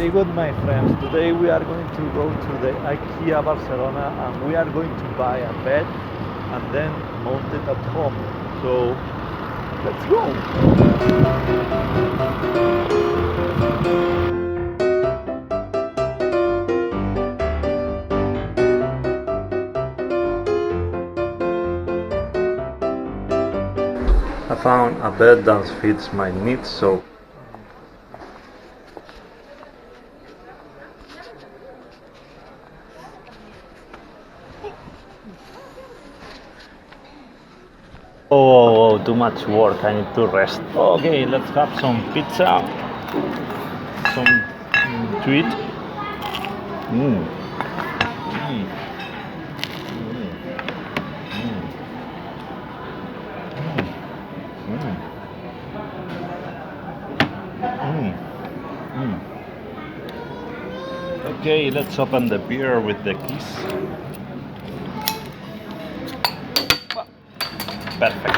Very good, my friends. Today we are going to go to the Ikea Barcelona and we are going to buy a bed and then mount it at home. So let's go! I found a bed that fits my needs, so oh, too much work, I need to rest. Okay, let's have some pizza, some to eat. Mm. Mm. Mm. Mm. Mm. Okay, let's open the beer with the keys. Perfect.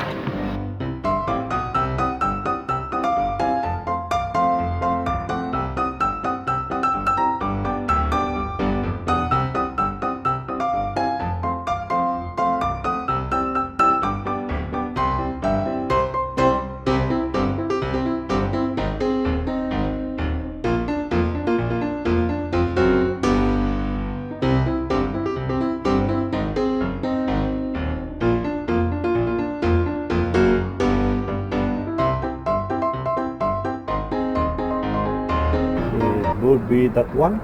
It would be that one?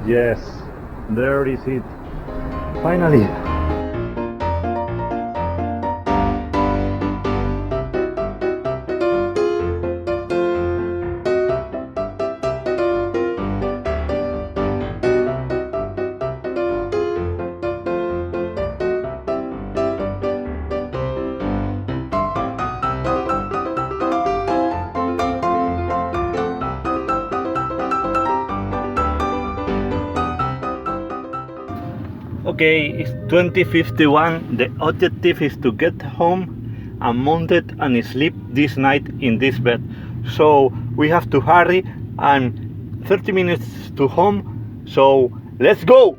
Yes, there is it. Finally! Okay, it's 2051. The objective is to get home and mount it and sleep this night in this bed. So we have to hurry and 30 minutes to home. So let's go!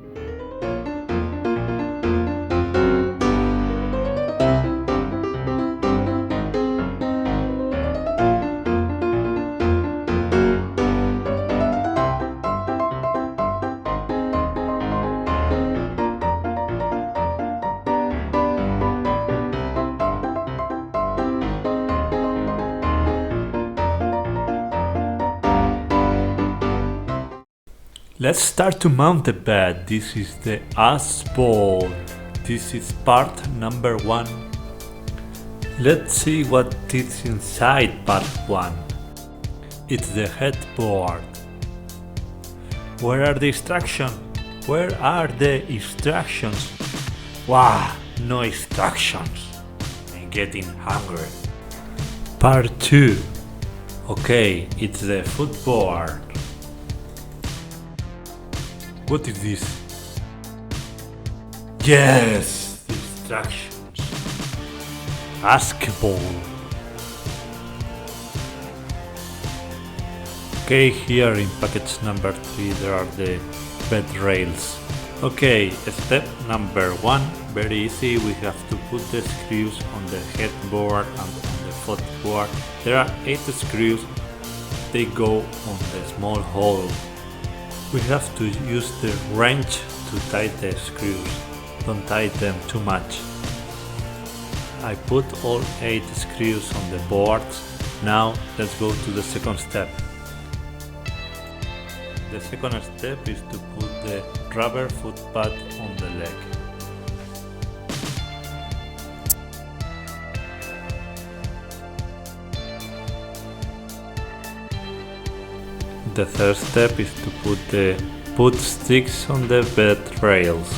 Let's start to mount the bed. This is the Askvoll. This is part number 1. Let's see what is inside part 1. It's the headboard. Where are the instructions? Where are the instructions? Wow, no instructions. I'm getting hungry. Part 2. Okay, it's the footboard. What is this? Yes, the instructions. Askvoll. Okay, here in package number 3 there are the bed rails. Okay, step number 1, very easy. We have to put the screws on the headboard and on the footboard. There are 8 screws. They go on the small hole. We have to use the wrench to tighten the screws. Don't tighten them too much. I put all 8 screws on the boards. Now let's go to the second step. The second step is to put the rubber foot pad on the leg. The third step is to put the put sticks on the bed rails.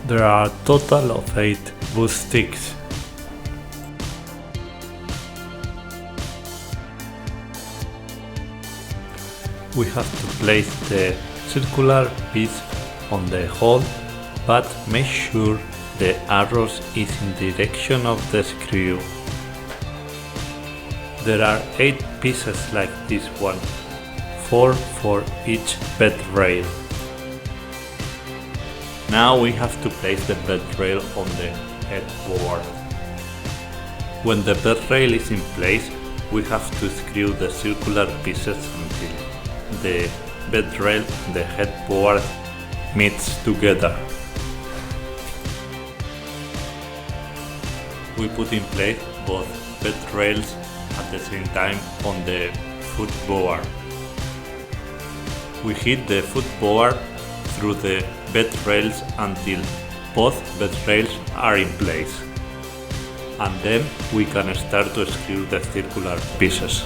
There are a total of 8 boot sticks. We have to place the circular piece on the hole, but make sure the arrows is in direction of the screw. There are 8 pieces like this one, 4 for each bed rail. Now we have to place the bed rail on the headboard. When the bed rail is in place, we have to screw the circular pieces until the bed rail and the headboard meets together. We put in place both bed rails at the same time on the footboard. We hit the footboard through the bed rails until both bed rails are in place. And then we can start to screw the circular pieces.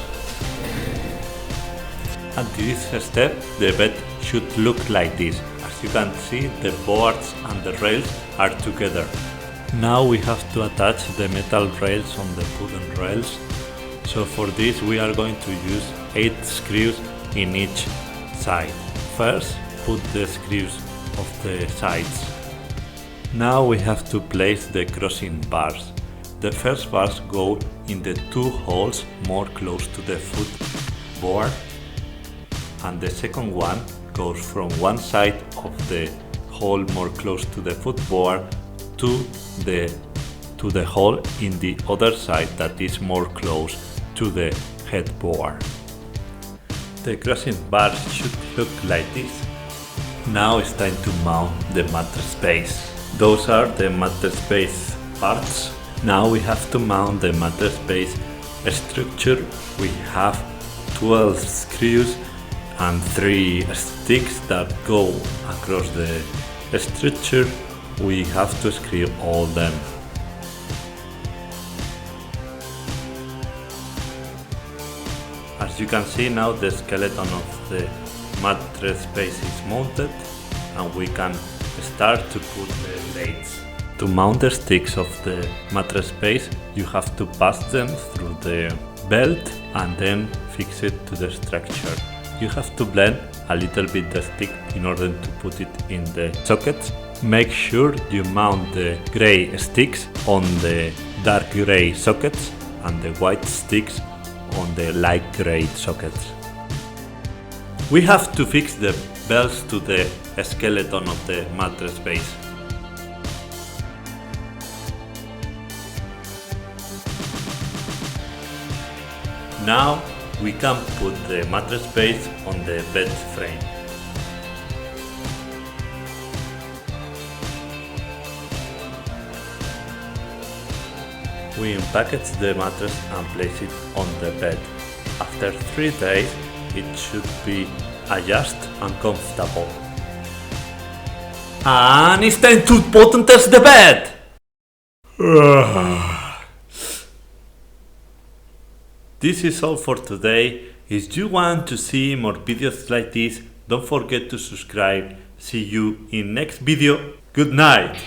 At this step, the bed should look like this. As you can see, the boards and the rails are together. Now we have to attach the metal rails on the wooden rails. So for this we are going to use 8 screws in each side. First, put the screws of the sides. Now we have to place the crossing bars. The first bars go in the 2 holes more close to the footboard, and the second one goes from one side of the hole more close to the footboard to the hole in the other side that is more close to the headboard. The crossing bars should look like this. Now it's time to mount the mattress base. Those are the mattress base parts. Now we have to mount the mattress base structure. We have 12 screws and 3 sticks that go across the structure. We have to screw all them. As you can see now, the skeleton of the mattress base is mounted, and we can start to put the legs. To mount the sticks of the mattress base, you have to pass them through the belt and then fix it to the structure. You have to blend a little bit the stick in order to put it in the sockets. Make sure you mount the grey sticks on the dark grey sockets and the white sticks on the light grey sockets. We have to fix the belts to the skeleton of the mattress base. Now we can put the mattress base on the bed frame. We unpackage the mattress and place it on the bed. After 3 days, it should be adjusted and comfortable. And it's time to put and test the bed! This is all for today. If you want to see more videos like this, don't forget to subscribe. See you in next video. Good night!